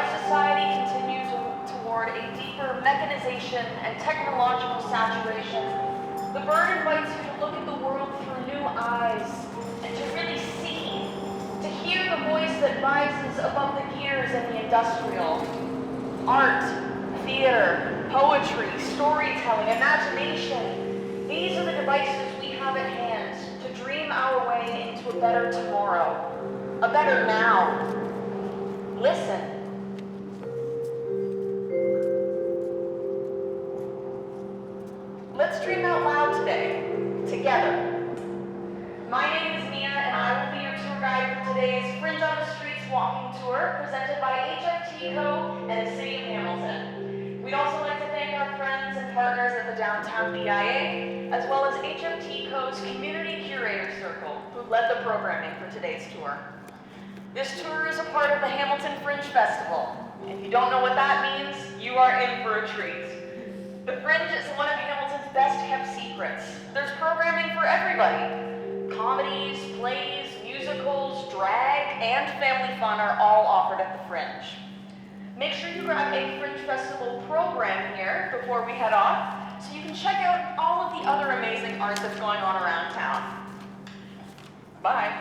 our society continues toward a deeper mechanization and technological saturation, the bird invites you to look at the world through new eyes and to really see, to hear the voice that rises above the gears and the industrial. Art, theater, poetry, storytelling, imagination. These are the devices we have at hand to dream our way into a better tomorrow, a better now. Listen. Let's dream out loud today, together. My name is Mia, and I will be your tour guide for today's Fringe on the Streets walking tour presented by HFT Co. and the City of Hamilton. We'd also like to thank our friends and partners at the Downtown BIA, as well as HFT Co.'s Community Curator Circle, who led the programming for today's tour. This tour is a part of the Hamilton Fringe Festival. If you don't know what that means, you are in for a treat. The Fringe is one of Hamilton's best-kept secrets. There's programming for everybody. Comedies, plays, musicals, drag, and family fun are all offered at the Fringe. Make sure you grab a Fringe Festival program here before we head off, so you can check out all of the other amazing art that's going on around town. Bye.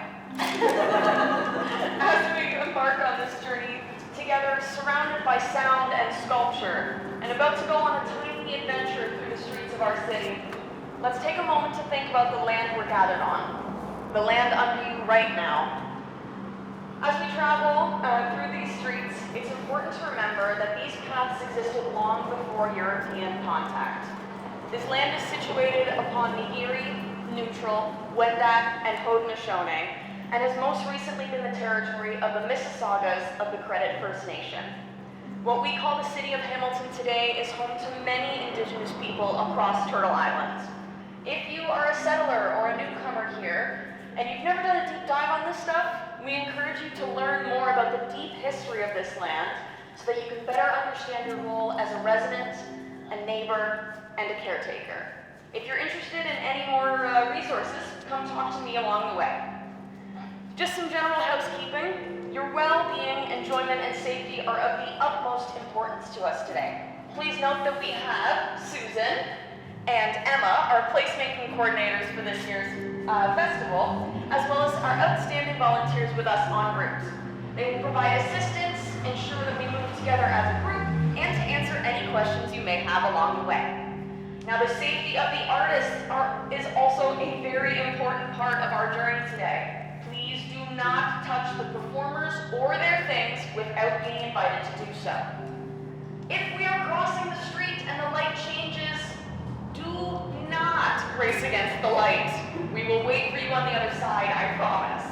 As we embark on this journey together, surrounded by sound and sculpture, and about to go on a tiny adventure through the streets of our city, let's take a moment to think about the land we're gathered on, the land under you right now. As we travel through these streets, it's important to remember that these paths existed long before European contact. This land is situated upon the Erie, Neutral, Wendat, and Haudenosaunee, and has most recently been the territory of the Mississaugas of the Credit First Nation. What we call the city of Hamilton today is home to many Indigenous people across Turtle Island. If you are a settler or a newcomer here, and you've never done a deep dive on this stuff, we encourage you to learn more about the deep history of this land so that you can better understand your role as a resident, a neighbor, and a caretaker. If you're interested in any more resources, come talk to me along the way. Just some general housekeeping. Your well-being, enjoyment, and safety are of the utmost importance to us today. Please note that we have Susan and Emma, our placemaking coordinators for this year's festival, as well as our outstanding volunteers with us en route. They will provide assistance, ensure that we move together as a group, and to answer any questions you may have along the way. Now, the safety of the artists is also a very important part of our journey today. Please do not touch the performers or their things without being invited to do so. If we are crossing the street and the light changes, do not race against the light. We will wait for you on the other side, I promise.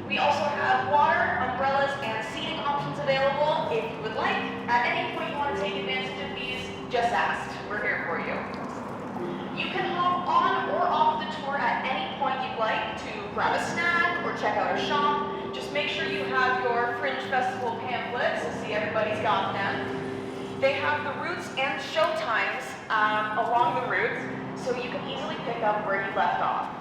We also have water, umbrellas, and seating options available if you would like. At any point you want to take advantage of these, just ask. We're here for you. You can hop on or off the tour at any point you'd like to grab a snack or check out our shop. Just make sure you have your Fringe Festival pamphlets to see everybody's got them. They have the routes and show times along the route, so you can easily pick up where you left off.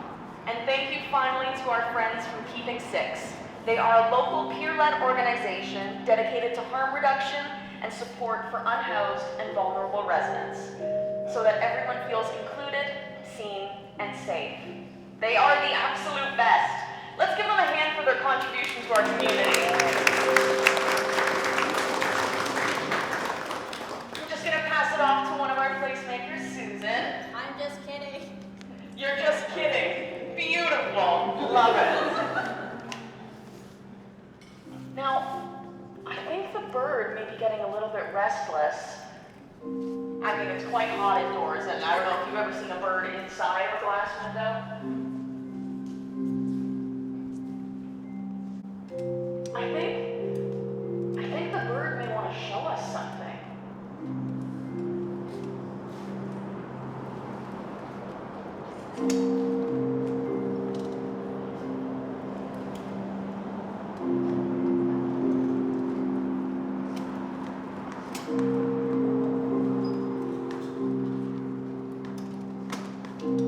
And thank you finally to our friends from Keeping Six. They are a local peer-led organization dedicated to harm reduction and support for unhoused and vulnerable residents, so that everyone feels included, seen, and safe. They are the absolute best. Let's give them a hand for their contribution to our community. I'm just gonna pass it off to one of our placemakers, Susan. I'm just kidding. You're just kidding. Beautiful. Love it. Now, I think the bird may be getting a little bit restless. I mean, it's quite hot indoors, and I don't know if you've ever seen a bird inside of a glass window. I think the bird may want to show us something.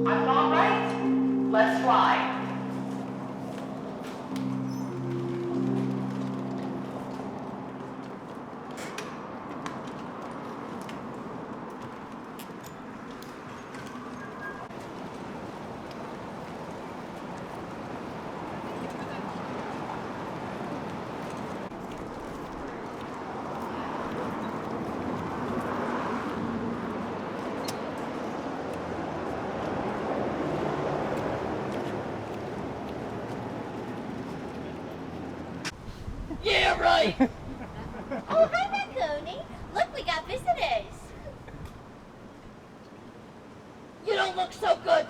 I'm not right. Yeah, right. Oh, hi, Raccoony. Look, we got visitors. You don't look so good.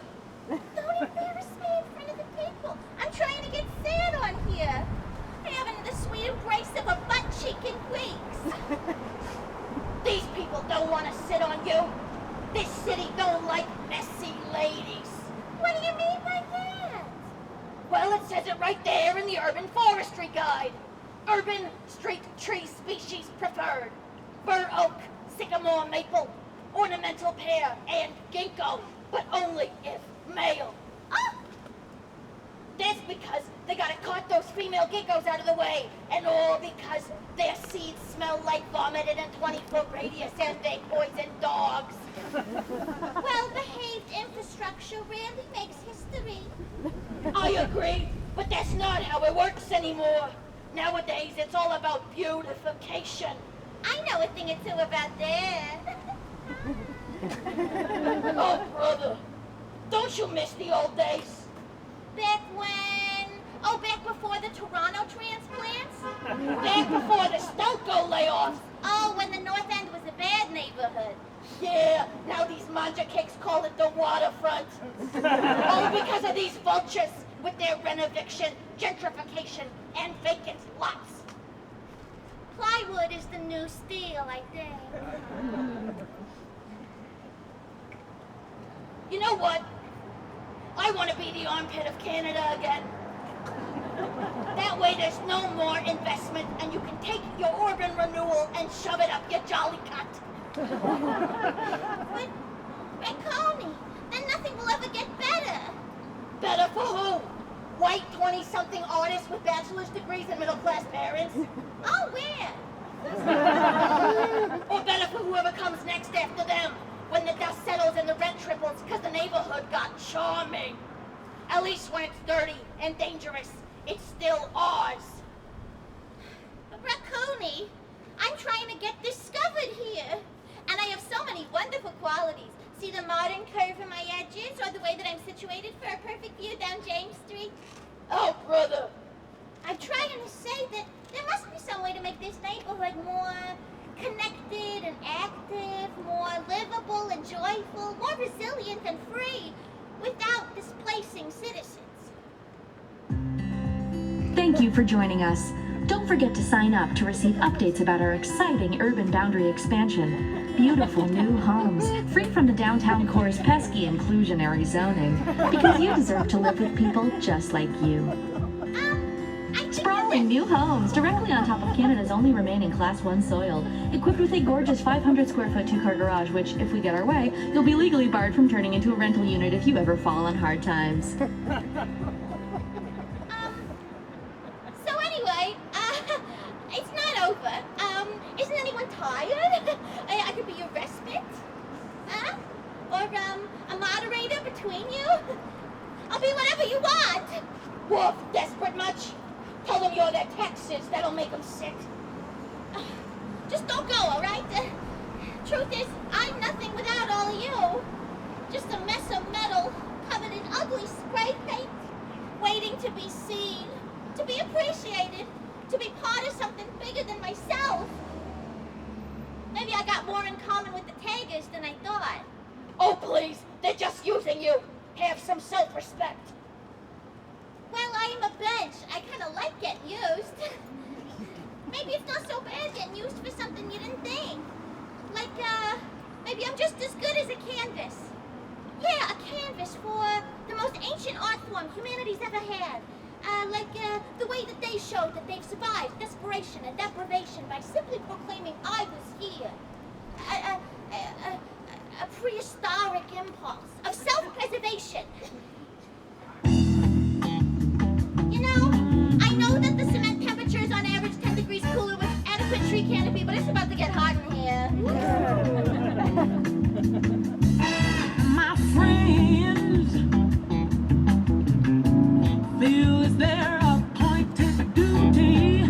Don't embarrass me in front of the people. I'm trying to get sad on here. I haven't the sweet embrace of a butt cheek in weeks. These people don't want to sit on you. This city don't like messy ladies. What do you mean by that? Well, it says it right there in the Urban Forestry Guide. Urban street tree species preferred. Bur oak, sycamore maple, ornamental pear, and ginkgo, but only if male. Oh, That's because they gotta cut those female ginkgos out of the way, and all because their seeds smell like vomit in a 20-foot radius and they poison dogs. well-behaved infrastructure rarely makes history. I agree, but that's not how it works anymore. Nowadays, it's all about beautification. I know a thing or two about that. Oh, brother, don't you miss the old days? Back when? Oh, back before the Toronto transplants? Back before the Stelco layoffs. Oh, when the North End was a bad neighborhood. Yeah, now these manja cakes call it the waterfront. All because of these vultures with their renoviction, gentrification, and vacant lots. Plywood is the new steel, I think. You know what? I want to be the armpit of Canada again. That way there's no more investment and you can take your organ renewal and shove it up your jolly cunt. But, Raccoony, then nothing will ever get better. Better for who? White 20-something artists with bachelor's degrees and middle-class parents? Oh, where? Or better for whoever comes next after them, when the dust settles and the rent triples because the neighborhood got charming. At least when it's dirty and dangerous, it's still ours. But Raccoony, I'm trying to get discovered here. And I have so many wonderful qualities. See the modern curve in my edges, or the way that I'm situated for a perfect view down James Street? Oh, brother. I'm trying to say that there must be some way to make this neighborhood more connected and active, more livable and joyful, more resilient and free, without displacing citizens. Thank you for joining us. Don't forget to sign up to receive updates about our exciting urban boundary expansion. Beautiful new homes, free from the downtown core's pesky inclusionary zoning, because you deserve to live with people just like you. Sprawling new homes directly on top of Canada's only remaining Class 1 soil, equipped with a gorgeous 500 square foot 2-car garage, which, if we get our way, you'll be legally barred from turning into a rental unit if you ever fall on hard times. So anyway, it's not over. Isn't anyone tired? I could be your respite. Or, a moderator between you? I'll be whatever you want. Wolf, desperate much? Tell them you're their taxes. That'll make them sick. Just don't go, all right? Truth is, I'm nothing without all of you. Just a mess of metal covered in ugly spray paint, waiting to be seen, to be appreciated, to be part of something bigger than myself. Maybe I got more in common with the Tigers than I thought. Oh, please. They're just using you. Have some self-respect. Well, I am a bench. I kind of like getting used. Maybe it's not so bad getting used for something you didn't think. Like, maybe I'm just as good as a canvas. Yeah, a canvas for the most ancient art form humanity's ever had. The way that they showed that they've survived desperation and deprivation by simply proclaiming I was here. A prehistoric impulse of self-preservation. You know, I know that the cement temperature is on average 10 degrees cooler with adequate tree canopy, but it's about to get hot in here. My friends feel it's their appointed duty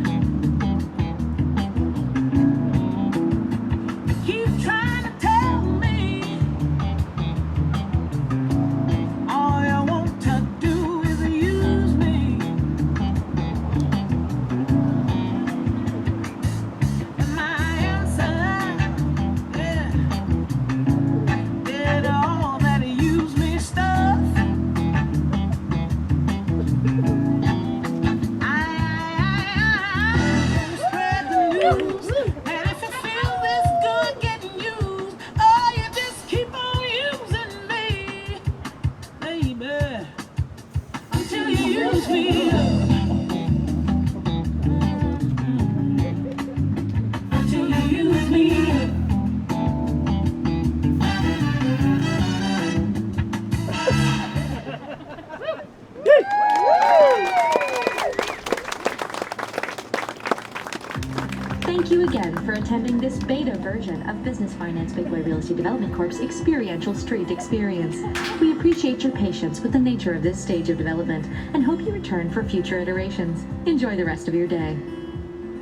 latest beta version of Business Finance Big Boy Real Estate Development Corp's experiential street experience. We appreciate your patience with the nature of this stage of development and hope you return for future iterations. Enjoy the rest of your day.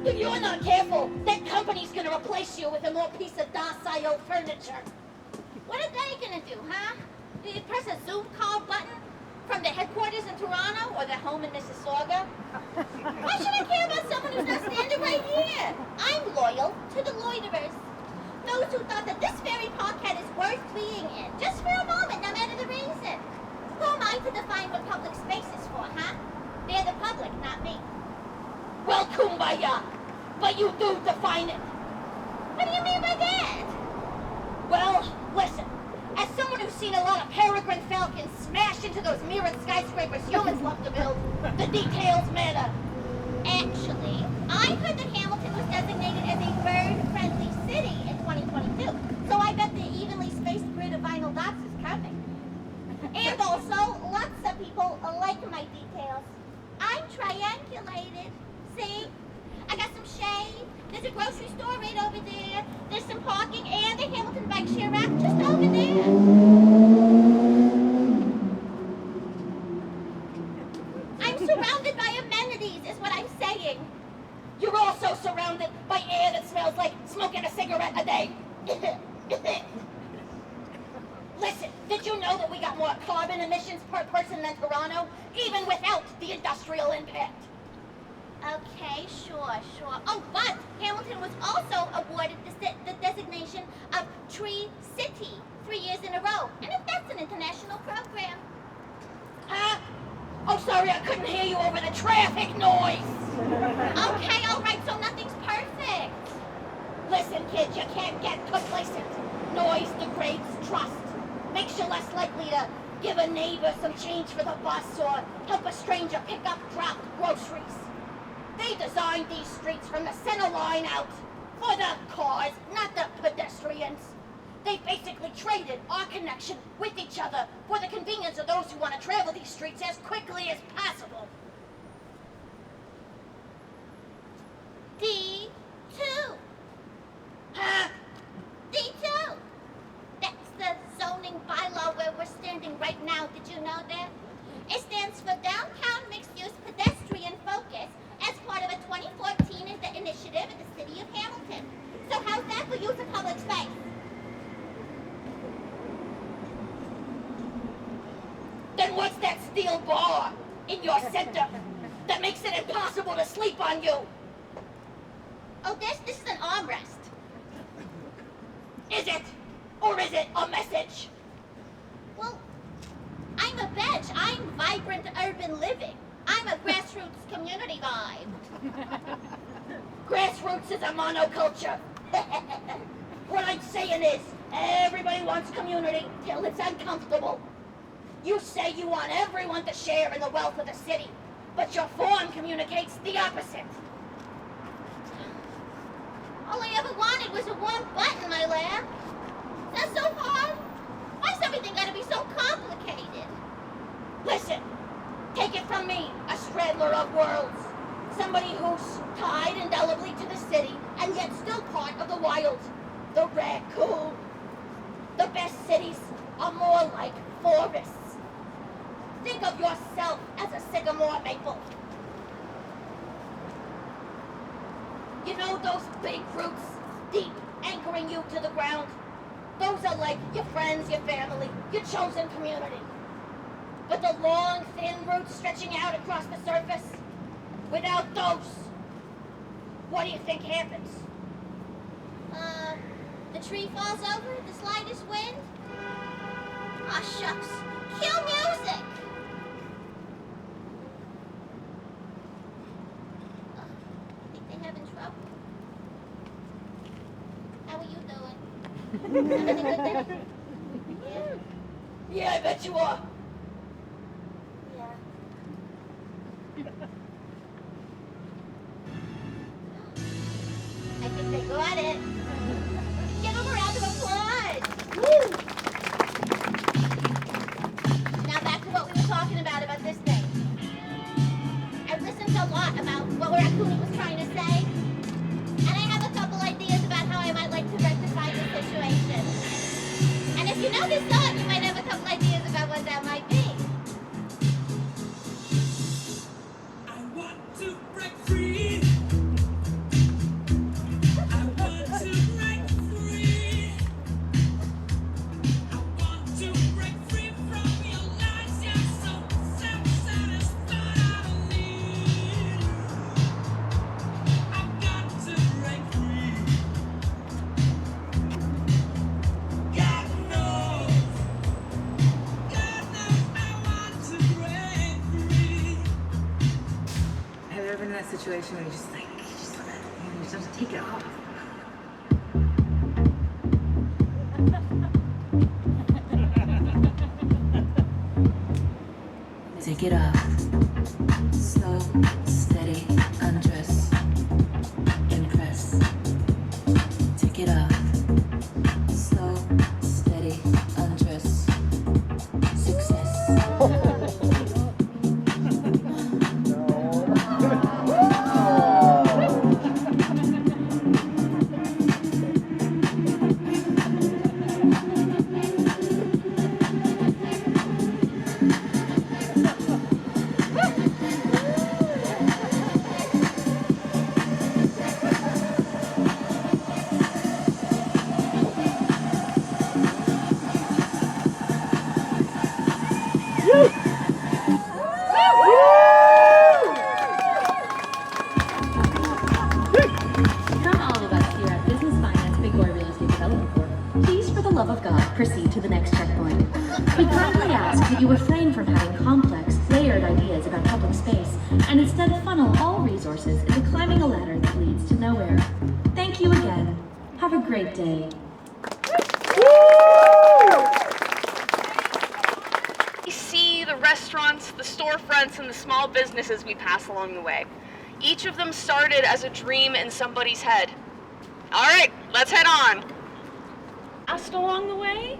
If you're not careful, that company's gonna replace you with a more piece of docile furniture. What are they gonna do, huh? Do you press a Zoom call button from the headquarters in Toronto or their home in Mississauga? Why should I care about someone who's not standing right here? I'm loyal to the loiterers. Those who thought that this very pocket is worth being in, just for a moment, no matter the reason. Who am I to define what public space is for, huh? They're the public, not me. Well, kumbaya, but you do define it. What do you mean by that? Well, listen, as someone who's seen a lot of peregrine falcons smash into those mirrored skyscrapers humans love to build, the details matter. Actually, I heard that Hamilton was designated as a bird-friendly city in 2022, so I bet the evenly spaced grid of vinyl dots is coming. And also, lots of people like my details. I'm triangulated. See? I got some shade. There's a grocery store right over there. There's some parking and the Hamilton bike share rack just over there. I'm surrounded by amenities, is what I'm saying. You're also surrounded by air that smells like smoking a cigarette a day. Listen, did you know that we got more carbon emissions per person than Toronto, even without the industrial impact? Okay, sure. Oh, but Hamilton was also awarded the designation of Tree City 3 years in a row. And if that's an international program. Huh? Oh, sorry, I couldn't hear you over the traffic noise. Okay, all right, so nothing's perfect. Listen, kid, you can't get complacent. Noise degrades trust. Makes you less likely to give a neighbor some change for the bus or help a stranger pick up dropped groceries. They designed these streets from the center line out for the cars, not the pedestrians. They basically traded our connection with each other for the convenience of those who want to travel these streets as quickly as possible. D2. Huh? D2. That's the zoning bylaw where we're standing right now. Did you know that? It stands for Downtown Mixed-Use Pedestrian Focus as part of a 2014 initiative in the city of Hamilton. So how's that for use of public space? Then what's that steel bar in your center that makes it impossible to sleep on you? Oh, this is an armrest. Is it? Or is it a message? Well, I'm a bench. I'm vibrant urban living. I'm a grassroots community vibe. Grassroots is a monoculture. What I'm saying is, everybody wants community till it's uncomfortable. You say you want everyone to share in the wealth of the city, but your form communicates the opposite. All I ever wanted was a warm butt in my lap. That's so hard. Why's everything gotta be so complicated? Listen, take it from me, a straddler of worlds. Somebody who's tied indelibly to the city and yet still part of the wild. The raccoon. The best cities are more like forests. Think of yourself as a sycamore maple. You know those big roots, deep, anchoring you to the ground? Those are like your friends, your family, your chosen community. But the long, thin roots stretching out across the surface, without those, what do you think happens? The tree falls over, the slightest wind? Aw, shucks. Cue music! Think they having trouble? How are you doing? Everything good there? Yeah. Yeah, I bet you are. Yeah. I think they got it. Give them a round of applause. Woo! Now back to what we were talking about this thing. I've listened a lot about what Raccoon was trying to say, and I have a couple ideas about how I might situation, and you just have to take it off. Take it off. Slow, steady, undress. Impress. Take it off. Slow, steady, undress. Success. From all of us here at Business Finance Big Boy Real Estate Development Corp, please, for the love of God, proceed to the next checkpoint. We kindly ask that you refrain from having complex, layered ideas about public space and instead funnel all resources into climbing a ladder that leads to nowhere. Thank you again. Have a great day. We see the restaurants, the storefronts, and the small businesses we pass along the way. Each of them started as a dream in somebody's head. All right, let's head on. Passed along the way?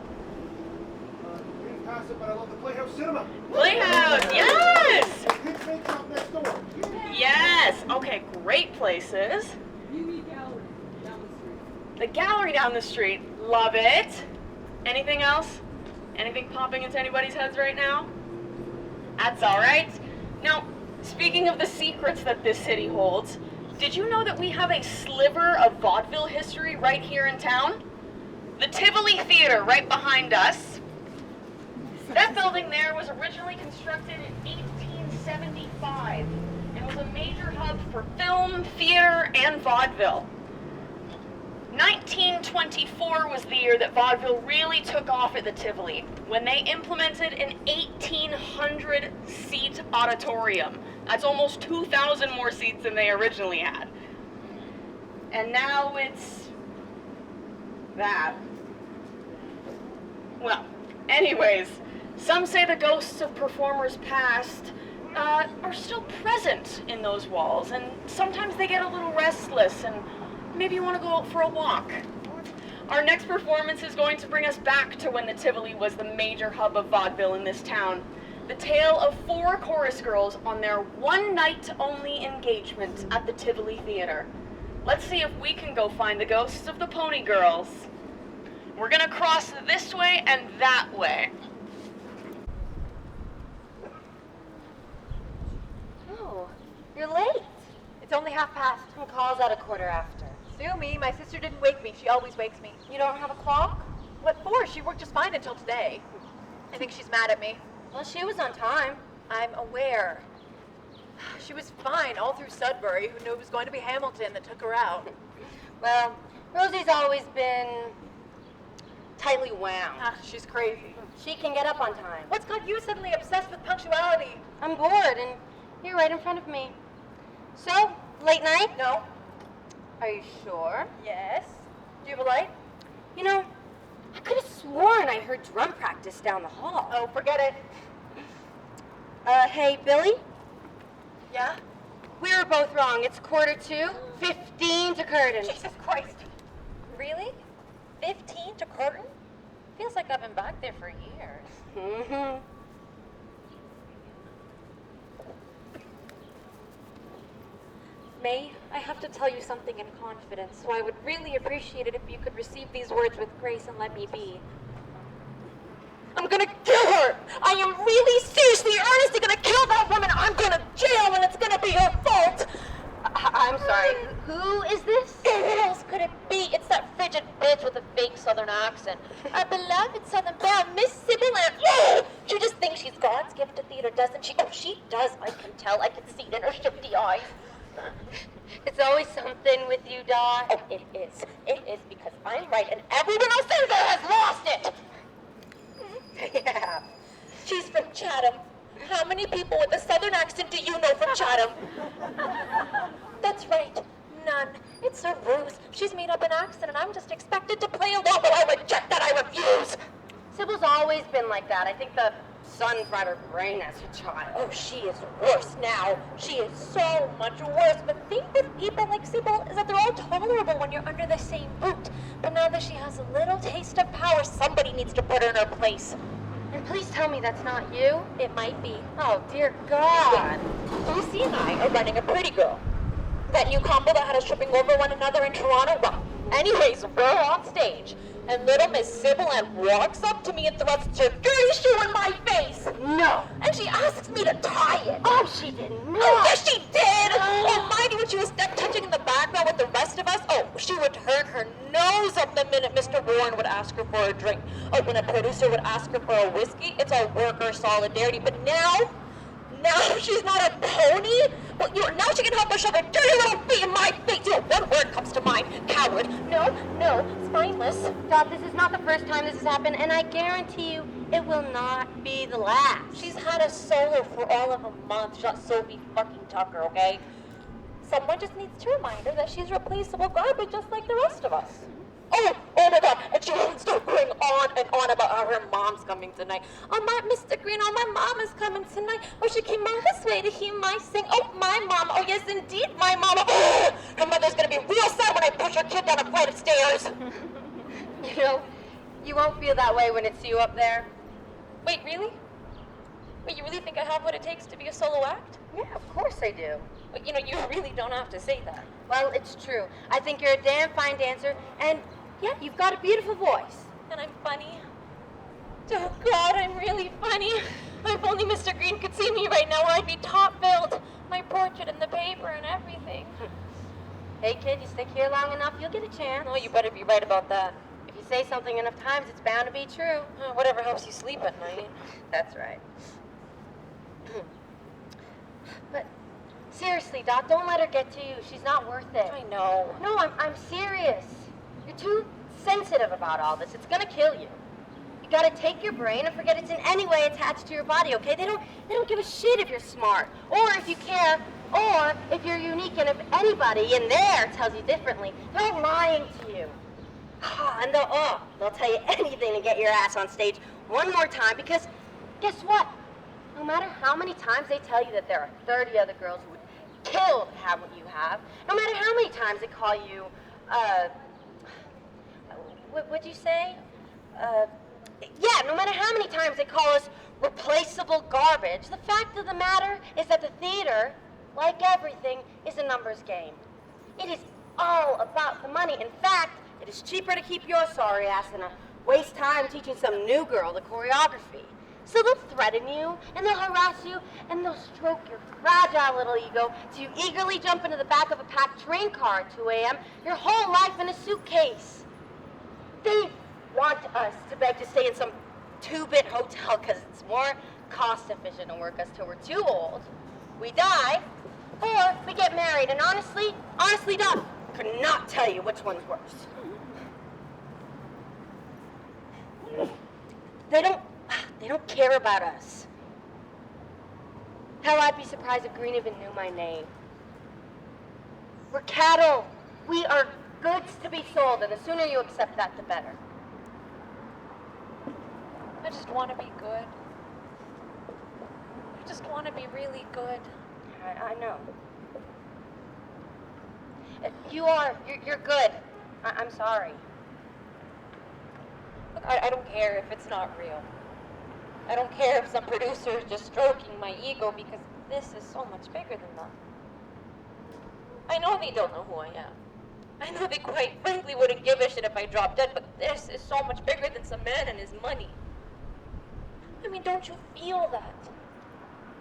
We didn't pass it, but I love the Playhouse Cinema. Playhouse, yes! Kids Make Shop next door. Yes, okay, great places. The gallery down the street, love it. Anything else? Anything popping into anybody's heads right now? That's all right. Now, speaking of the secrets that this city holds, did you know that we have a sliver of vaudeville history right here in town? The Tivoli Theater right behind us. That building there was originally constructed in 1875 and was a major hub for film, theater, and vaudeville. 1924 was the year that vaudeville really took off at the Tivoli, when they implemented an 1,800-seat auditorium. That's almost 2,000 more seats than they originally had. And now it's that. Well, anyways, some say the ghosts of performers past are still present in those walls, and sometimes they get a little restless and maybe you want to go out for a walk. Our next performance is going to bring us back to when the Tivoli was the major hub of vaudeville in this town. The tale of 4 chorus girls on their one-night-only engagement at the Tivoli Theater. Let's see if we can go find the ghosts of the Pony Girls. We're gonna cross this way and that way. Oh, you're late. It's only 1/2 and calls at 1/4 after. Sue me, my sister didn't wake me. She always wakes me. You don't have a clock? What for? She worked just fine until today. I think she's mad at me. Well, she was on time. I'm aware. She was fine all through Sudbury. Who knew it was going to be Hamilton that took her out? Well, Rosie's always been tightly wound. She's crazy. She can get up on time. What's got you suddenly obsessed with punctuality? I'm bored, and you're right in front of me. So, late night? No. Are you sure? Yes. Do you have a light? You know, I could have sworn I heard drum practice down the hall. Oh, forget it. Hey, Billy? Yeah? We were both wrong. It's 1:45, 15 to curtain. Jesus Christ. Really? 15 to curtain? Feels like I've been back there for years. Mm-hmm. May, I have to tell you something in confidence, so I would really appreciate it if you could receive these words with grace and let me be. I'm gonna kill her! I am really seriously, earnestly gonna kill that woman! I'm gonna jail and it's gonna be her fault! I'm sorry, who is this? Who else could it be? It's that frigid bitch with a fake southern accent. Our beloved southern belle, Miss Sybil Ann. She just thinks she's God's gift to theater, doesn't she? Oh, she does, I can tell. I can see it in her shifty eyes. It's always something with you, Dot. Oh, it is. It is because I'm right and everyone else in there has lost it. Yeah. She's from Chatham. How many people with a southern accent do you know from Chatham? That's right. None. It's a ruse. She's made up an accent and I'm just expected to play along, but I reject that. I refuse. Sybil's always been like that. I think the sun fried her brain as a child. Oh, she is worse now. She is so much worse. But the thing with people like Sybil is that they're all tolerable when you're under the same boot. But now that she has a little taste of power, somebody needs to put her in her place. And please tell me that's not you. It might be. Oh, dear God. Lucy and I are running a Pretty Girl. That new combo that had us tripping over one another in Toronto. Well, anyways, we're on stage. And little Miss Sybil Ann walks up to me and thrusts her dirty shoe in my face. No. And she asks me to tie it. Oh, she did not. Oh, yes, she did. Oh, mind you, when she was step touching in the background with the rest of us, oh, she would turn her nose up the minute Mr. Warren would ask her for a drink. Oh, when a producer would ask her for a whiskey, it's our worker solidarity. But now she's not a pony. Well, now she can help her shove her dirty little feet in my face. One word comes to mind. Coward. No, spineless. Dot, this is not the first time this has happened, and I guarantee you it will not be the last. She's had a solo for all of a month. She's not Sophie fucking Tucker, okay? Someone just needs to remind her that she's replaceable garbage just like the rest of us. Oh my God, and she wants to going on and on about how her mom's coming tonight. Oh, my Mr. Green, oh, my mom is coming tonight. Oh, she came all this way to hear my sing. Oh, my mom, oh, yes, indeed, my mama. Oh, her mother's gonna be real sad when I push her kid down a flight of stairs. You know, you won't feel that way when it's you up there. Wait, really? Wait, you really think I have what it takes to be a solo act? Yeah, of course I do. But, you really don't have to say that. Well, it's true. I think you're a damn fine dancer, and yeah, you've got a beautiful voice. And I'm funny. Oh, God, I'm really funny. If only Mr. Green could see me right now, I'd be top-billed. My portrait in the paper and everything. Hey, kid, you stick here long enough, you'll get a chance. Oh, you better be right about that. If you say something enough times, it's bound to be true. Whatever helps you sleep at night. That's right. But seriously, Doc, don't let her get to you. She's not worth it. I know. No, I'm serious. You're too sensitive about all this. It's gonna kill you. You gotta take your brain and forget it's in any way attached to your body, okay? They don't give a shit if you're smart, or if you care, or if you're unique, and if anybody in there tells you differently, they're lying to you. And they'll tell you anything to get your ass on stage one more time, because guess what? No matter how many times they tell you that there are 30 other girls who would kill to have what you have, no matter how many times they call you, what'd you say? Yeah, no matter how many times they call us replaceable garbage, the fact of the matter is that the theater, like everything, is a numbers game. It is all about the money. In fact, it is cheaper to keep your sorry ass than to waste time teaching some new girl the choreography. So they'll threaten you, and they'll harass you, and they'll stroke your fragile little ego so you eagerly jump into the back of a packed train car at 2 a.m., your whole life in a suitcase. They want us to beg to stay in some two-bit hotel because it's more cost-efficient to work us till we're too old, we die, or we get married. And honestly, Doc, I could not tell you which one's worse. They don't care about us. Hell, I'd be surprised if Green even knew my name. We're cattle. We are goods to be sold, and the sooner you accept that, the better. I just want to be good. I just want to be really good. I know. You're good. I'm sorry. Look, I don't care if it's not real. I don't care if some producer is just stroking my ego, because this is so much bigger than them. I know they don't know who I am. I know they quite frankly wouldn't give a shit if I dropped dead, but this is so much bigger than some man and his money. I mean, don't you feel that?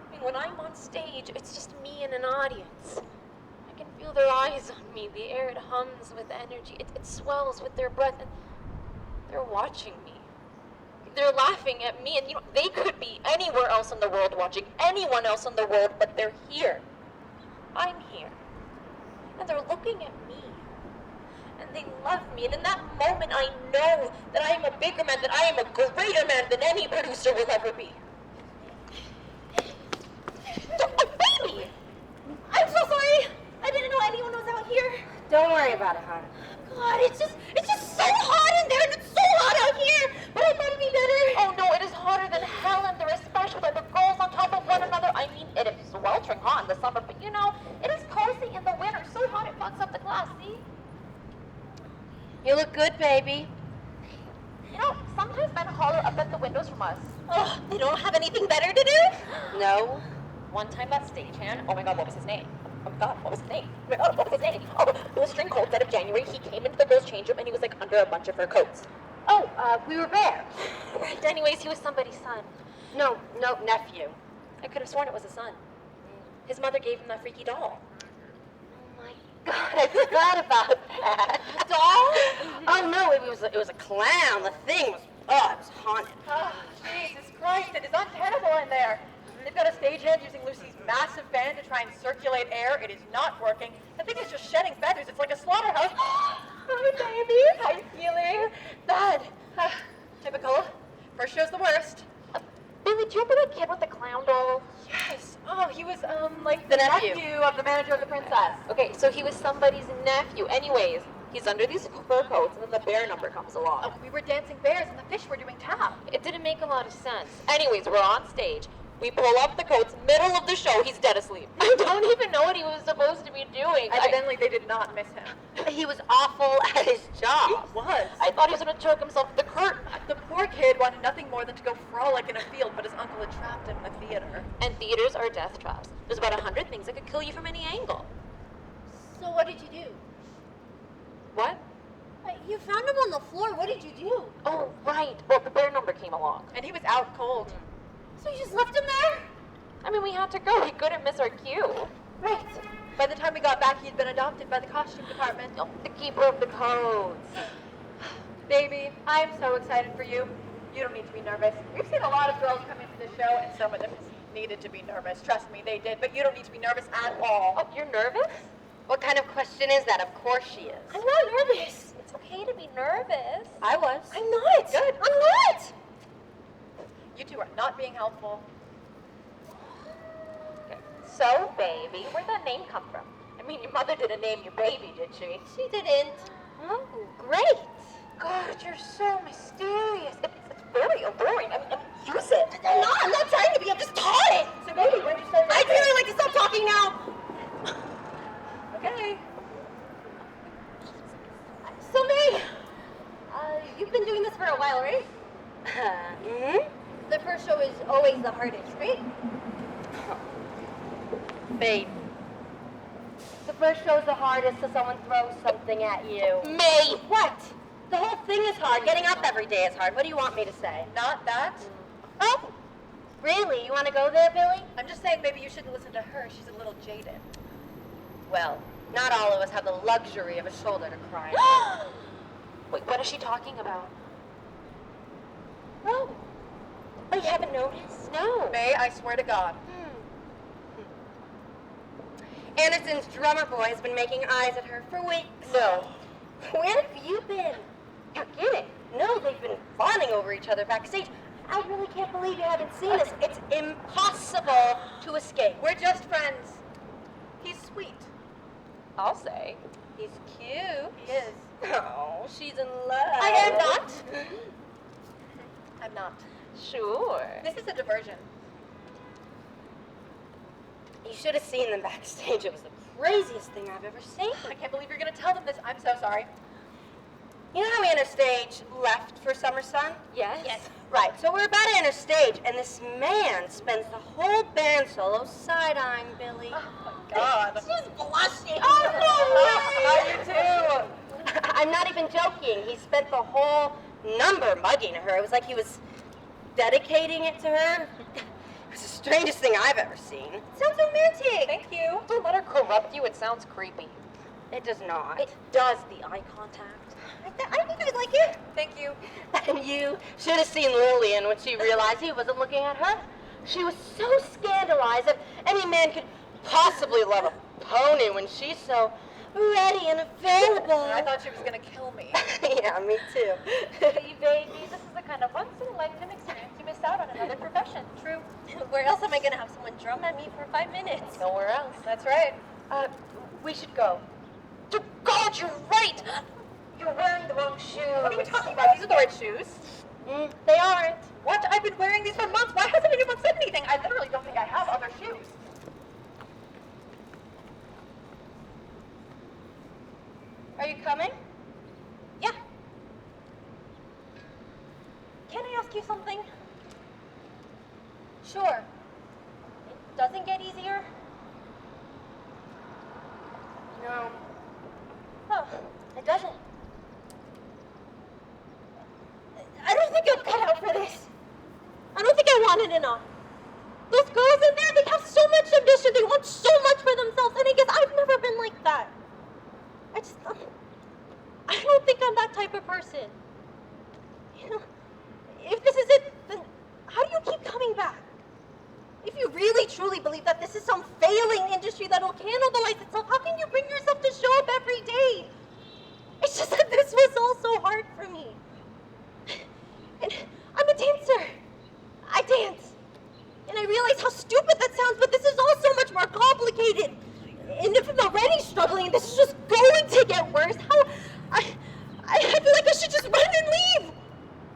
I mean, when I'm on stage, it's just me and an audience. I can feel their eyes on me. The air, it hums with energy. It swells with their breath, and they're watching me. They're laughing at me, and they could be anywhere else in the world watching anyone else in the world, but they're here. I'm here. And they're looking at me. And they love me. And in that moment, I know that I am a bigger man, that I am a greater man than any producer will ever be. Oh, baby! I'm so sorry. I didn't know anyone Don't worry about it, hon. God, it's just so hot in there, and it's so hot out here. But I thought it'd be better. Oh no, it is hotter than hell in there, especially with the girls on top of one another. I mean, it is sweltering hot in the summer, but you know, it is cozy in the winter. So hot it fucks up the class. See? You look good, baby. You know, sometimes men holler up at the windows from us. Oh, they don't have anything better to do? No. One time that stagehand, oh my god, what was his name? Oh my god, what was his name? Oh my god, what was his name? Oh, it was String Cold, of January. He came into the girls' change room and he was like under a bunch of fur coats. Oh, we were bears. Right, anyways, he was somebody's son. No, nephew. I could have sworn it was a son. His mother gave him that freaky doll. Oh my God, I forgot about that. Doll? Oh no, it was a clown. The thing was, it was haunted. Oh, Jesus Christ, it is untenable in there. They've got a stagehand using Lucy's massive fan to try and circulate air. It is not working. The thing is just shedding feathers. It's like a slaughterhouse. Oh, baby, how you feeling? Bad. Typical. First show's the worst. Billy, do you remember that kid with the clown doll? Yes. Oh, he was, like the nephew of the manager of the princess. Okay, so he was somebody's nephew. Anyways, he's under these fur coats, and then the bear number comes along. Oh, we were dancing bears and the fish were doing tap. It didn't make a lot of sense. Anyways, we're on stage. We pull up the coats, middle of the show, he's dead asleep. I don't even know what he was supposed to be doing. Evidently, they did not miss him. He was awful at his job. He was. I thought he was going to choke himself with the curtain. The poor kid wanted nothing more than to go frolic in a field, but his uncle had trapped him in the theater. And theaters are death traps. There's about 100 things that could kill you from any angle. So what did you do? What? You found him on the floor. What did you do? Oh, right. Well, the bear number came along. And he was out cold. So you just left him there? I mean, we had to go. We couldn't miss our cue. Right. By the time we got back, he'd been adopted by the costume department. Oh, the keeper of the codes. Baby, I'm so excited for you. You don't need to be nervous. We've seen a lot of girls come into the show, and some of them needed to be nervous. Trust me, they did. But you don't need to be nervous at all. Oh, you're nervous? What kind of question is that? Of course she is. I'm not nervous. It's okay to be nervous. I was. I'm not. Good. I'm not. You two are not being helpful. Okay. So, baby, where'd that name come from? I mean, your mother didn't name your baby, did she? She didn't. Oh, great. God, you're so mysterious. It's very alluring. I mean, use it. I'm not trying to be. I'm just talking. So, baby, when you say I'd really like to stop talking now. okay. So, May, you've been doing this for a while, right? The first show is always the hardest, right? Babe. The first show's the hardest, so someone throws something at you. May. What? The whole thing is hard. Getting up every day is hard. What do you want me to say? Not that. Oh, really? You want to go there, Billy? I'm just saying maybe you shouldn't listen to her. She's a little jaded. Well, not all of us have the luxury of a shoulder to cry on. Wait, what is she talking about? Oh, you haven't noticed? No. May, I swear to God. Anderson's drummer boy has been making eyes at her for weeks. No. Where have you been? You're kidding. No, they've been fawning over each other backstage. I really can't believe you haven't seen this. It's impossible to escape. We're just friends. He's sweet. I'll say. He's cute. He is. Oh, she's in love. I am not. I'm not. Sure. This is a diversion. You should have seen them backstage. It was the craziest thing I've ever seen. I can't believe you're going to tell them this. I'm so sorry. You know how we enter stage left for Summer Sun? Yes? Right, so we're about to enter stage, and this man spends the whole band solo side-eyeing Billy. Oh, my God. She's blushing. Oh, You too. I'm not even joking. He spent the whole number mugging her. It was like he was dedicating it to her. It was the strangest thing I've ever seen. Sounds romantic. Thank you. Don't let her corrupt you. It sounds creepy. It does not. It does, the eye contact. I think I'd like it. Thank you. And you should have seen Lillian when she realized he wasn't looking at her. She was so scandalized that any man could possibly love a pony when she's so ready and available. I thought she was going to kill me. Yeah, me too. Hey, baby, this is the kind of once-in-a-lifetime experience you miss out on another profession. True. Where else am I going to have someone drum at me for 5 minutes? Nowhere else. That's right. We should go. To college God, you're right. You're wearing the wrong shoes. What are you talking about? These are the right shoes. They aren't. What? I've been wearing these for months. Why hasn't anyone said anything? I literally don't think I have other shoes. Are you coming? Yeah. Can I ask you something? Sure. It doesn't get easier? No. Oh, it doesn't. I don't think I'm cut out for this. I don't think I want it enough. Those girls in there, they have so much ambition. They want so much for themselves. And I guess I've never been like that. I don't think I'm that type of person. You know, if this is it, then how do you keep coming back? If you really truly believe that this is some failing industry that'll cannibalize itself, how can you bring yourself to show up every day? It's just that this was all so hard for me. And I'm a dancer. I dance. And I realize how stupid that sounds, but this is all so much more complicated. And if I'm already struggling, this is just going to get worse. I feel like I should just run and leave.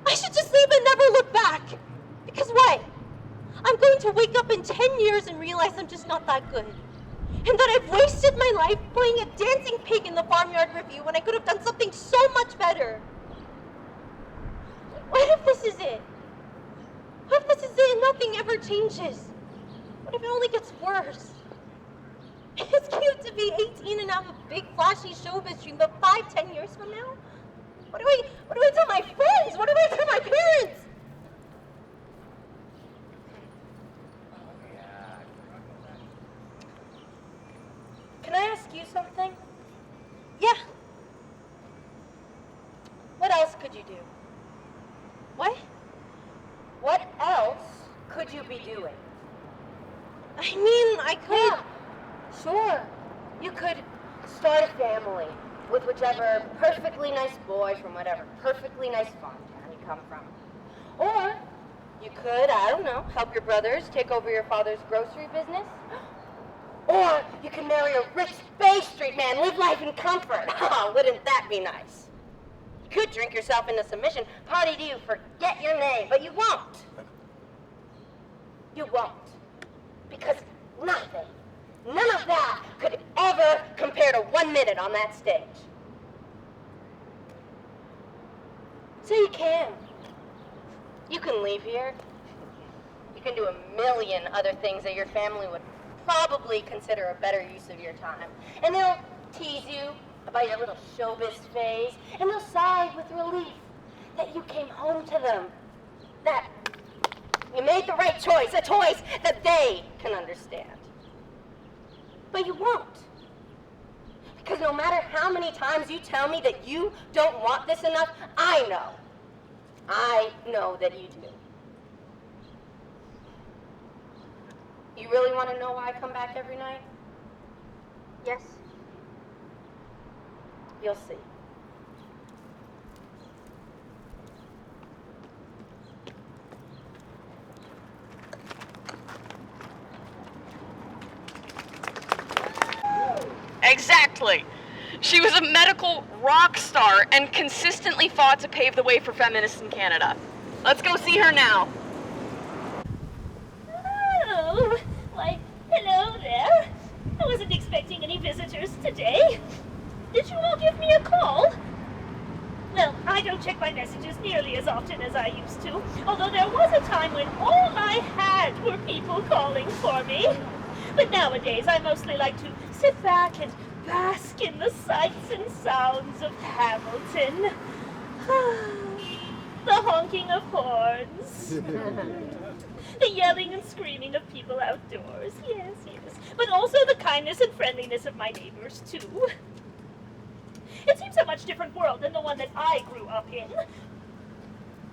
I should just leave and never look back. Because what? I'm going to wake up in 10 years and realize I'm just not that good. And that I've wasted my life playing a dancing pig in the Farmyard Review when I could have done something so much better. What if this is it? What if this is it and nothing ever changes? What if it only gets worse? It's cute to be 18 and have a big flashy showbiz dream, but 5-10 years from now? What do I tell my friends? What do I tell my parents? Can I ask you something? Yeah. What else could you do? What? What else could you be doing? I mean, I could... Yeah, sure. You could start a family with whichever perfectly nice boy from whatever perfectly nice farm town you come from. Or you could, I don't know, help your brothers take over your father's grocery business. Or you could marry a rich Bay Street man, live life in comfort. Oh, wouldn't that be nice? You could drink yourself into submission, party to you, forget your name, but you won't. You won't. Because nothing, none of that could ever compare to 1 minute on that stage. So you can. You can leave here. You can do a million other things that your family would probably consider a better use of your time. And they'll tease you about your little showbiz phase, and they'll sigh with relief that you came home to them, that you made the right choice, a choice that they can understand. But you won't. Because no matter how many times you tell me that you don't want this enough, I know that you do. You really want to know why I come back every night? Yes. You'll see. Exactly. She was a medical rock star and consistently fought to pave the way for feminists in Canada. Let's go see her now. Oh, why, hello there. I wasn't expecting any visitors today. Did you all give me a call? Well, I don't check my messages nearly as often as I used to, although there was a time when all I had were people calling for me. But nowadays, I mostly like to sit back and bask in the sights and sounds of Hamilton. The honking of horns. The yelling and screaming of people outdoors. Yes, yes. But also the kindness and friendliness of my neighbors, too. It seems a much different world than the one that I grew up in.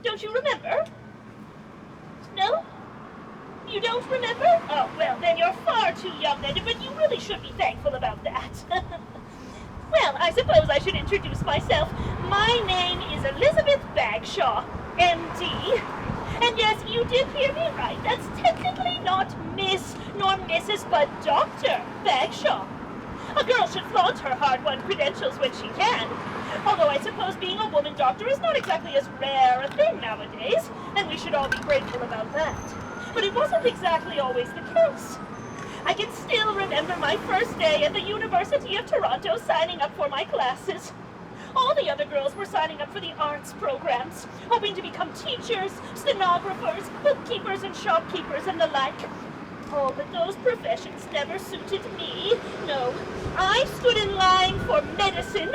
Don't you remember? No? You don't remember? Oh, well, then you're far too young then, but you really should be thankful about that. Well, I suppose I should introduce myself. My name is Elizabeth Bagshaw, M.D. And yes, you did hear me right. That's technically not Miss nor Mrs., but Dr. Bagshaw. A girl should flaunt her hard-won credentials when she can. Although I suppose being a woman doctor is not exactly as rare a thing nowadays, and we should all be grateful about that. But it wasn't exactly always the case. I can still remember my first day at the University of Toronto signing up for my classes. All the other girls were signing up for the arts programs, hoping to become teachers, stenographers, bookkeepers, and shopkeepers, and the like. Oh, but those professions never suited me. No, I stood in line for medicine,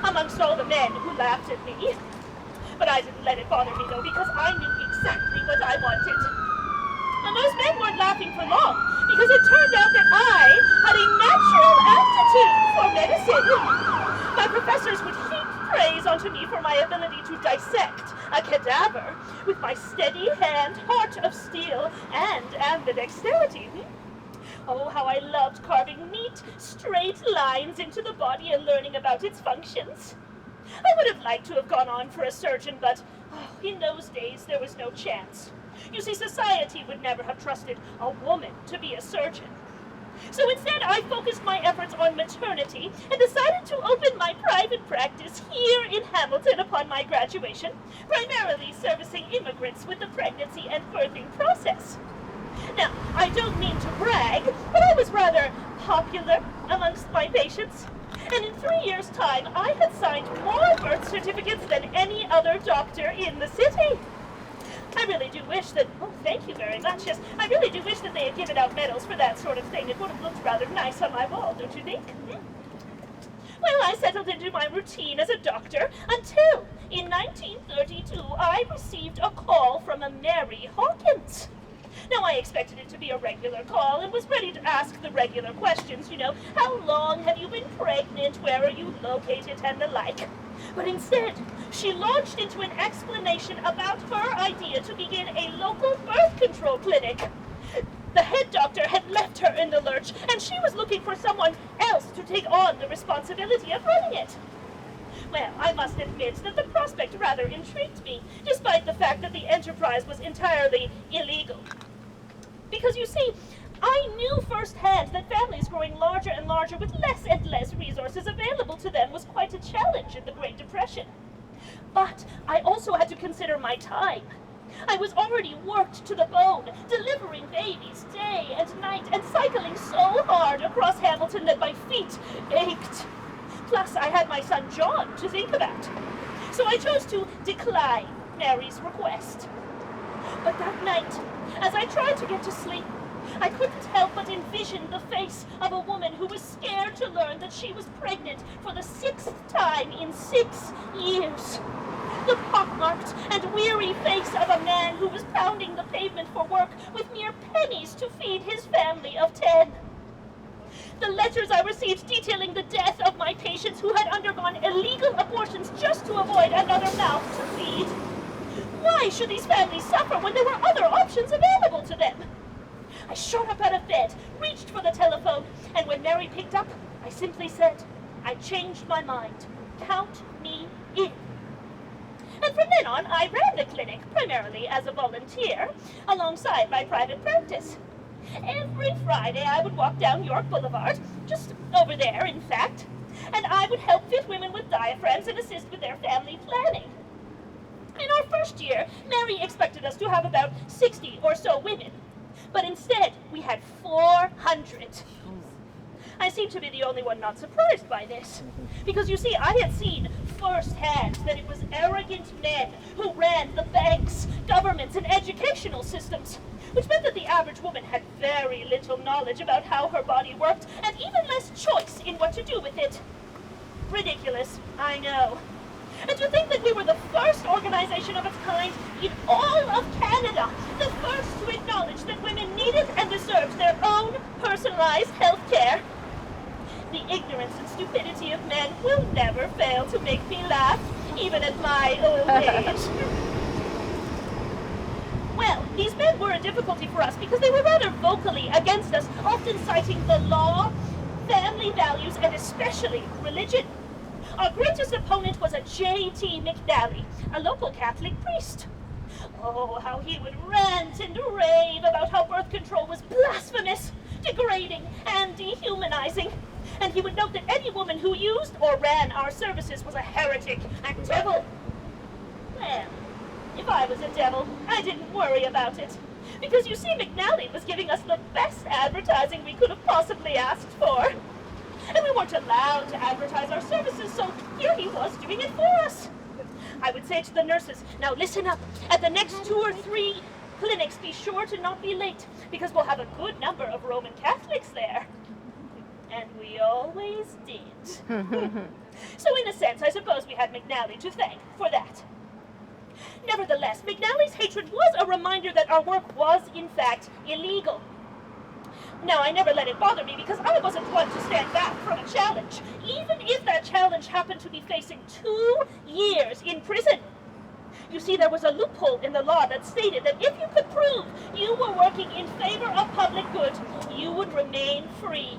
amongst all the men who laughed at me. But I didn't let it bother me, though, because I knew exactly what I wanted. And those men weren't laughing for long, because it turned out that I had a natural aptitude for medicine. My professors would heap praise onto me for my ability to dissect a cadaver with my steady hand, heart of steel, and the dexterity. Oh, how I loved carving neat, straight lines into the body and learning about its functions. I would have liked to have gone on for a surgeon, but in those days there was no chance. You see, society would never have trusted a woman to be a surgeon. So instead, I focused my efforts on maternity and decided to open my private practice here in Hamilton upon my graduation, primarily servicing immigrants with the pregnancy and birthing process. Now, I don't mean to brag, but I was rather popular amongst my patients. And in 3 years' time, I had signed more birth certificates than any other doctor in the city. I really do wish that, oh, thank you very much, yes, I really do wish that they had given out medals for that sort of thing. It would have looked rather nice on my wall, don't you think? Well, I settled into my routine as a doctor until, in 1932, I received a call from a Mary Hawkins. Now, I expected it to be a regular call and was ready to ask the regular questions, you know, how long have you been pregnant, where are you located, and the like. But instead, she launched into an explanation about her idea to begin a local birth control clinic. The head doctor had left her in the lurch, and she was looking for someone else to take on the responsibility of running it. Well, I must admit that the prospect rather intrigued me, despite the fact that the enterprise was entirely illegal. Because, you see, I knew firsthand that families growing larger and larger with less and less resources available to them was quite a challenge in the Great Depression. But I also had to consider my time. I was already worked to the bone, delivering babies day and night, and cycling so hard across Hamilton that my feet ached. Plus, I had my son John to think about. So I chose to decline Mary's request. But that night, as I tried to get to sleep, I couldn't help but envision the face of a woman who was scared to learn that she was pregnant for the 6th time in 6 years. The pockmarked and weary face of a man who was pounding the pavement for work with mere pennies to feed his family of 10. The letters I received detailing the death of my patients who had undergone illegal abortions just to avoid another mouth to feed. Why should these families suffer when there were other options available to them? I shot up out of bed, reached for the telephone, and when Mary picked up, I simply said, I changed my mind. Count me in. And from then on, I ran the clinic, primarily as a volunteer, alongside my private practice. Every Friday, I would walk down York Boulevard, just over there, in fact, and I would help fit women with diaphragms and assist with their family planning. In our first year, Mary expected us to have about 60 or so women, but instead, we had 400. I seem to be the only one not surprised by this, because you see, I had seen firsthand that it was arrogant men who ran the banks, governments, and educational systems, which meant that the average woman had very little knowledge about how her body worked, and even less choice in what to do with it. Ridiculous, I know. And to think that we were the first organization of its kind in all of Canada, the first to acknowledge that women needed and deserved their own personalized health care. The ignorance and stupidity of men will never fail to make me laugh, even at my old age. Well, these men were a difficulty for us because they were rather vocally against us, often citing the law, family values, and especially religion. Our greatest opponent was a J.T. McNally, a local Catholic priest. Oh, how he would rant and rave about how birth control was blasphemous, degrading, and dehumanizing. And he would note that any woman who used or ran our services was a heretic and devil. Well, if I was a devil, I didn't worry about it. Because you see, McNally was giving us the best advertising we could have possibly asked for. And we weren't allowed to advertise our services, so here he was doing it for us. I would say to the nurses, now listen up. At the next 2 or 3 clinics, be sure to not be late, because we'll have a good number of Roman Catholics there. And we always did. So in a sense, I suppose we had McNally to thank for that. Nevertheless, McNally's hatred was a reminder that our work was, in fact, illegal. Now, I never let it bother me because I wasn't one to stand back from a challenge, even if that challenge happened to be facing 2 years in prison. You see, there was a loophole in the law that stated that if you could prove you were working in favor of public good, you would remain free.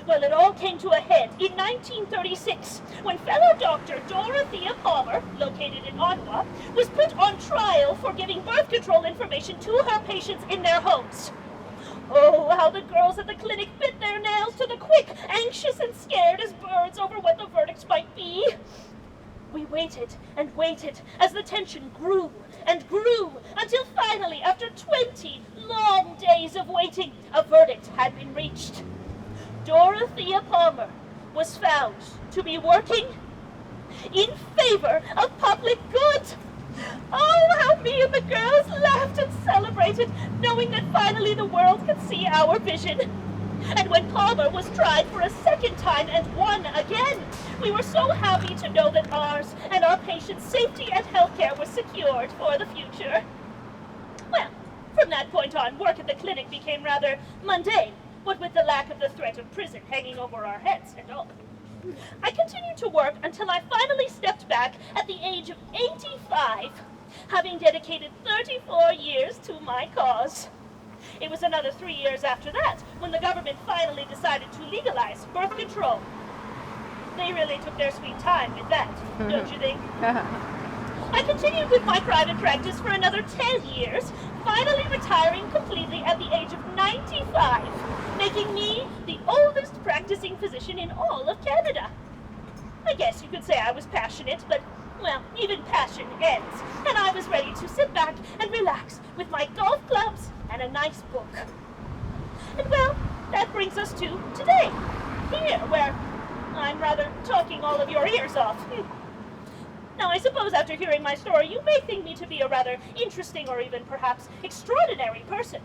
Well, it all came to a head in 1936 when fellow doctor Dorothea Palmer, located in Ottawa, was put on trial for giving birth control information to her patients in their homes. Oh, how the girls at the clinic bit their nails to the quick, anxious and scared as birds over what the verdicts might be. We waited and waited as the tension grew and grew until finally, after 20 long days of waiting, a verdict had been reached. Dorothea Palmer was found to be working in favor of public good. Oh, how me and the girls laughed and celebrated, knowing that finally the world could see our vision. And when Palmer was tried for a second time and won again, we were so happy to know that ours and our patients' safety and health care was secured for the future. Well, from that point on, work at the clinic became rather mundane, what with the lack of the threat of prison hanging over our heads and all. I continued to work until I finally stepped back at the age of 85, having dedicated 34 years to my cause. It was another 3 years after that when the government finally decided to legalize birth control. They really took their sweet time with that, don't you think? I continued with my private practice for another 10 years, finally retiring completely at the age of 95, making me the oldest practicing physician in all of Canada. I guess you could say I was passionate, but, well, even passion ends, and I was ready to sit back and relax with my golf clubs and a nice book. And, well, that brings us to today, here, where I'm rather talking all of your ears off. Now, I suppose after hearing my story, you may think me to be a rather interesting or even perhaps extraordinary person.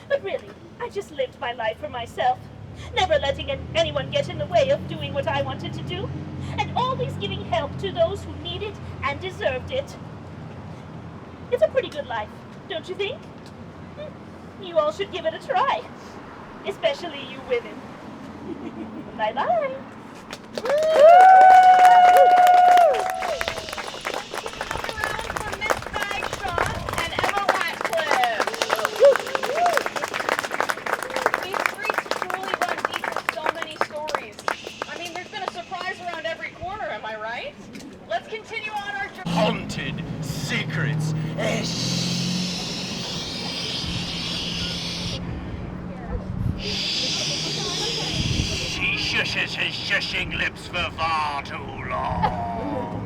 But really, I just lived my life for myself, never letting anyone get in the way of doing what I wanted to do, and always giving help to those who needed and deserved it. It's a pretty good life, don't you think? You all should give it a try, especially you women. Bye-bye. Haunted secrets. She shushes his shushing lips for far too long.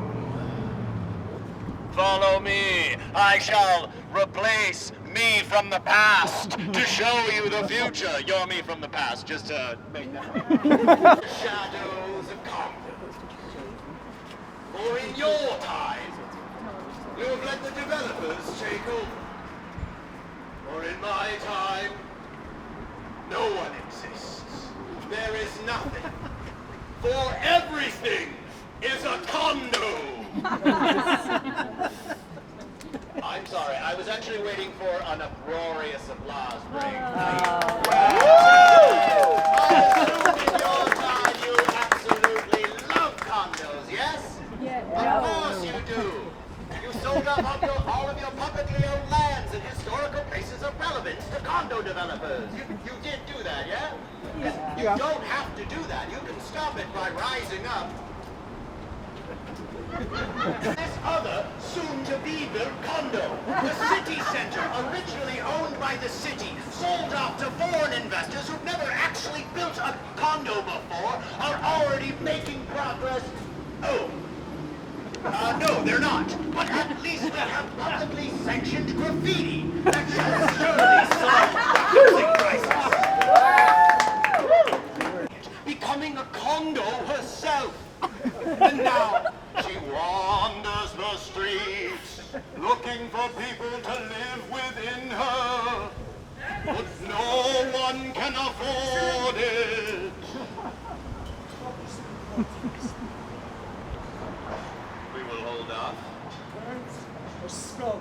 Follow me. I shall replace me from the past to show you the future. You're me from the past, just to make that. Shadows of confidence. For in your time, you have let the developers take over. For in my time, no one exists. There is nothing. For everything is a condo. I'm sorry, I was actually waiting for an uproarious applause break. I assume in your time you absolutely love condos, yes? Of course you do. You sold up all of your publicly owned lands and historical places of relevance to condo developers. You did do that, yeah? You don't have to do that. You can stop it by rising up. This other soon-to-be fee-built condo. The city center, originally owned by the city, sold off to foreign investors who've never actually built a condo before, are already making progress. Oh. No, they're not. But at least they have publicly sanctioned graffiti that shall surely solve the housing crisis. Becoming a condo herself. And now she wanders the streets, looking for people to live within her. But no one can afford it. We will hold off. Or skull.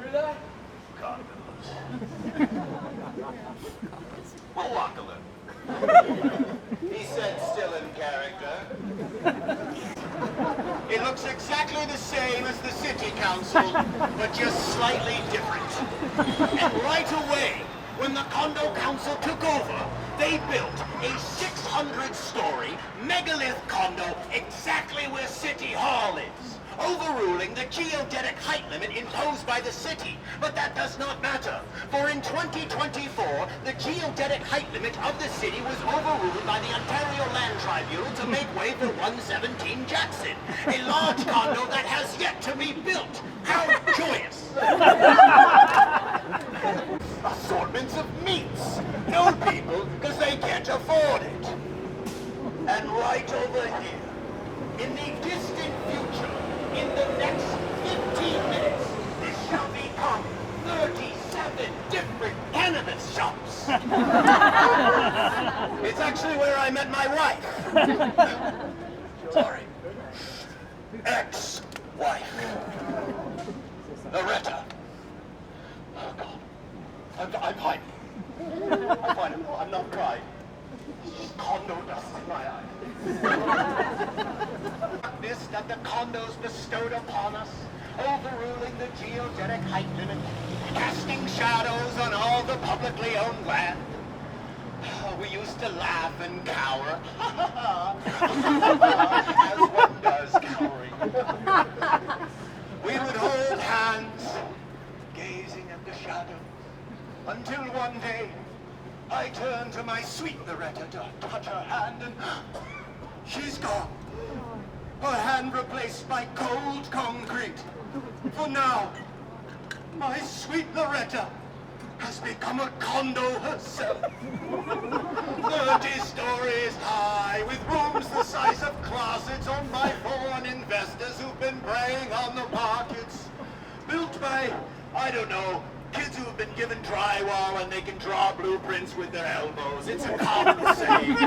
Hear that? Condos. We'll walk a little. He said still in character. It looks exactly the same as the city council, but just slightly different. And right away, when the condo council took over, they built a 600-story megalith condo exactly where City Hall is, overruling the geodetic height limit imposed by the city. But that does not matter, for in 2024, the geodetic height limit of the city was overruled by the Ontario Land Tribunal to make way for 117 Jackson, a large condo that has yet to be built. How joyous! Assortments of meats. No people, because they can't afford it. And right over here, in the distant future, in the next 15 minutes, this shall become 37 different cannabis shops. It's actually where I met my wife. Sorry. Ex-wife. Loretta. Oh, God. I'm fine. I'm fine. I'm not crying. It's just condo dust in my eye. This that the condos bestowed upon us, overruling the geodetic height limit, casting shadows on all the publicly owned land. We used to laugh and cower, as one does cowering. We would hold hands, gazing at the shadows, until one day I turned to my sweet Loretta to touch her hand, and she's gone. Her hand replaced by cold concrete. For now, my sweet Loretta has become a condo herself. 30 stories high, with rooms the size of closets owned by foreign investors who've been preying on the markets. Built by, I don't know, kids who have been given drywall and they can draw blueprints with their elbows. It's a common saying.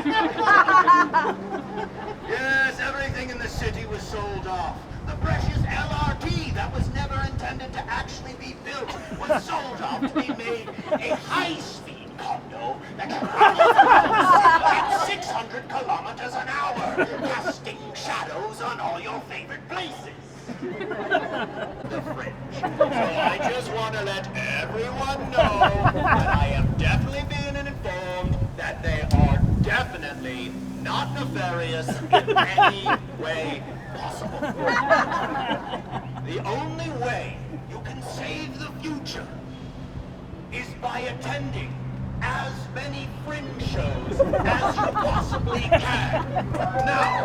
Yes, everything in the city was sold off. The precious LRT that was never intended to actually be built was sold off to be made a high-speed condo that travels at 600 kilometers an hour, casting shadows on all your favorite places. The Fringe. So I just want to let everyone know that I have definitely been informed that they are definitely not nefarious in any way possible. The only way you can save the future is by attending as many Fringe shows as you possibly can. Now,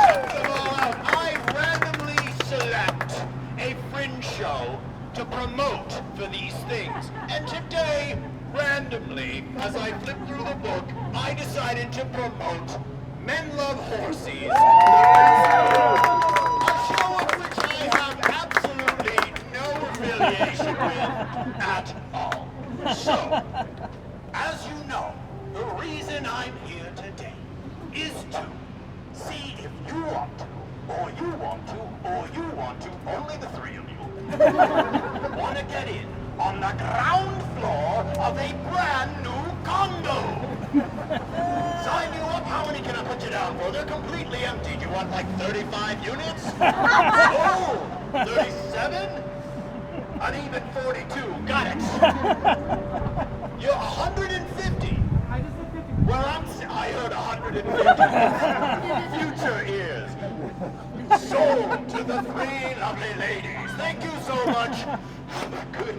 check them all out. I randomly select a Fringe show to promote for these things. And today, randomly, as I flipped through the book, I decided to promote Men Love Horsies. A show of which I have absolutely no affiliation with at all. So, as you know, the reason I'm here today is to see if you want to, or you want to, or you want to, only the three of you, want to get in on the ground floor of a brand new condo. Sign you up. How many can I put you down for? They're completely empty. Do you want like 35 units? Oh, 37? An even 42. Got it. You're 150. Well, I heard 100. Future is sold to the three lovely ladies. Thank you so much. Have a good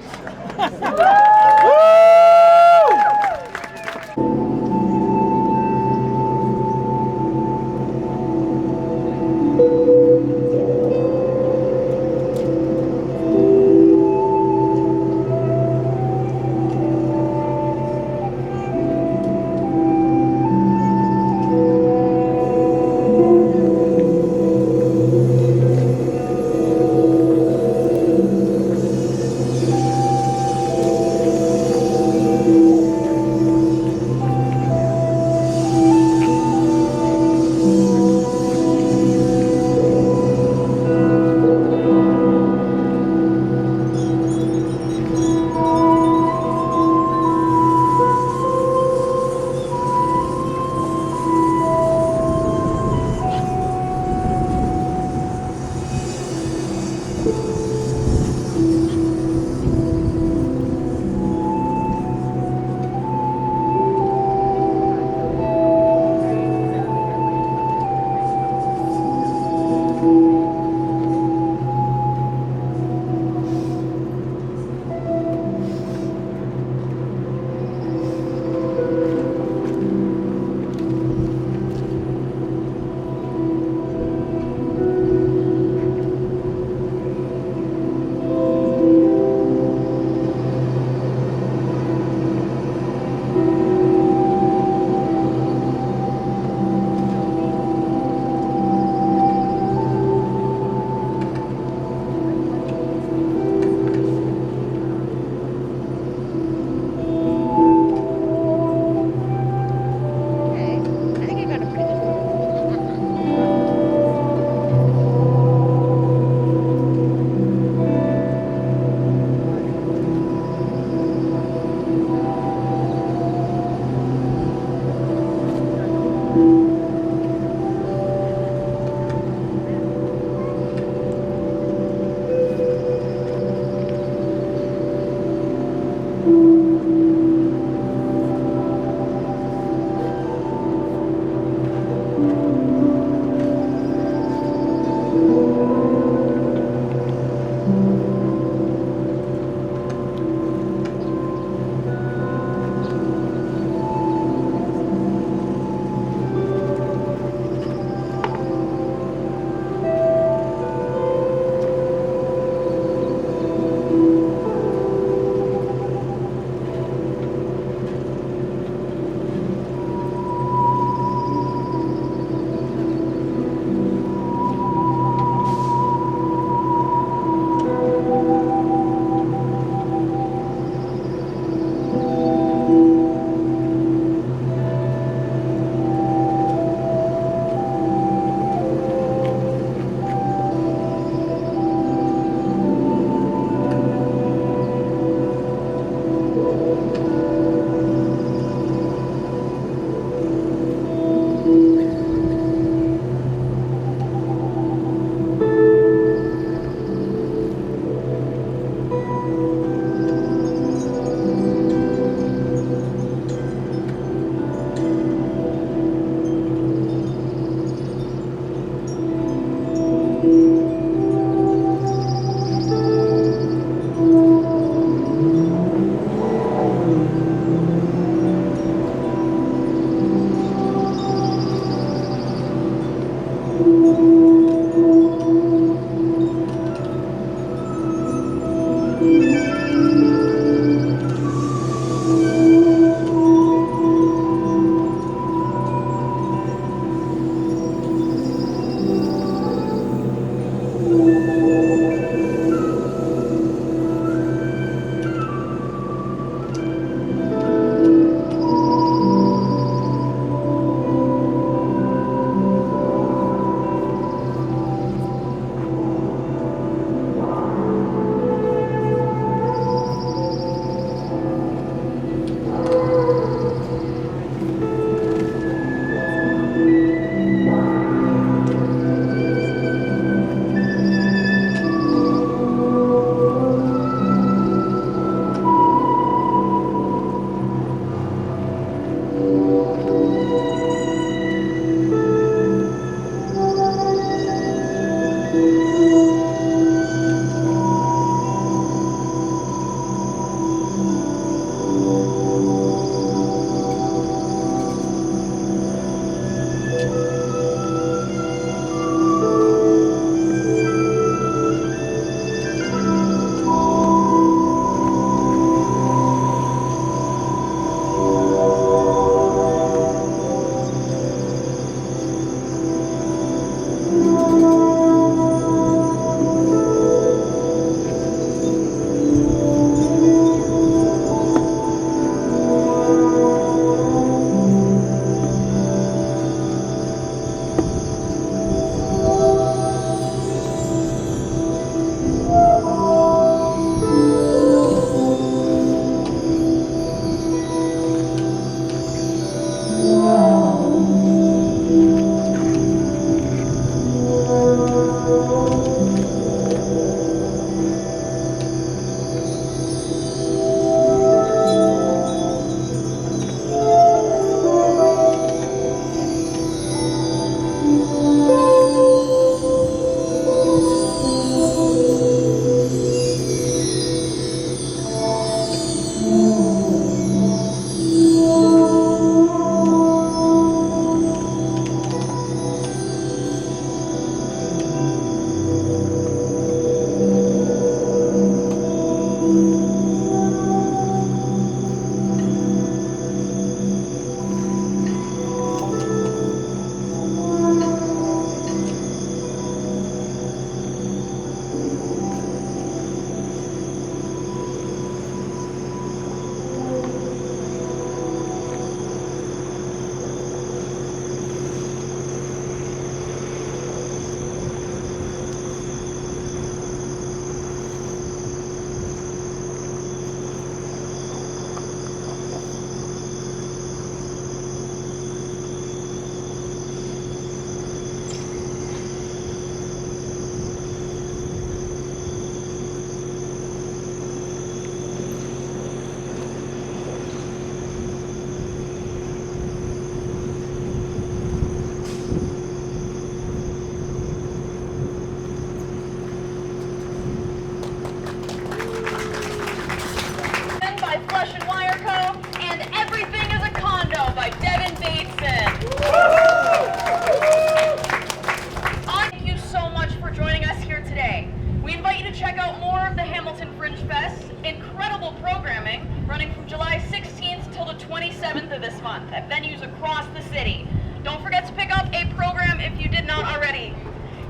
double programming running from July 16th till the 27th of this month at venues across the city. Don't forget to pick up a program if you did not already.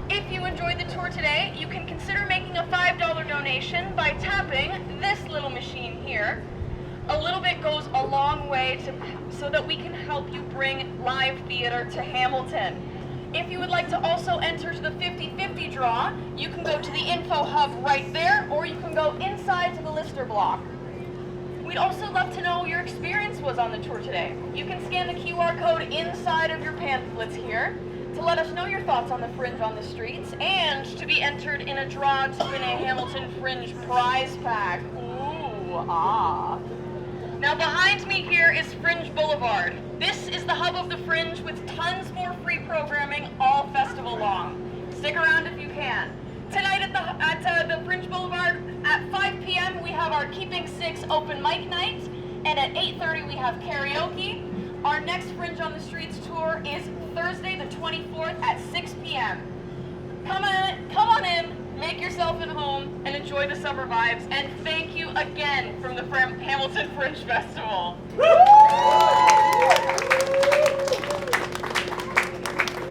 If you enjoyed the tour today, you can consider making a $5 donation by tapping this little machine here. A little bit goes a long way so that we can help you bring live theater to Hamilton. If you would like to also enter the 50-50 draw, you can go to the info hub right there, or you can go inside to the Lister block. We'd also love to know what your experience was on the tour today. You can scan the QR code inside of your pamphlets here to let us know your thoughts on the Fringe on the streets and to be entered in a draw to win a Hamilton Fringe prize pack. Ooh, ah. Now behind me here is Fringe Boulevard. This is the hub of the Fringe with tons more free programming all festival long. Stick around if you can. Tonight at the Fringe Boulevard at 5 p.m. we have our Keeping Six open mic night, and at 8:30 we have karaoke. Our next Fringe on the Streets tour is Thursday the 24th at 6 p.m. Come on in, make yourself at home, and enjoy the summer vibes. And thank you again from the Hamilton Fringe Festival.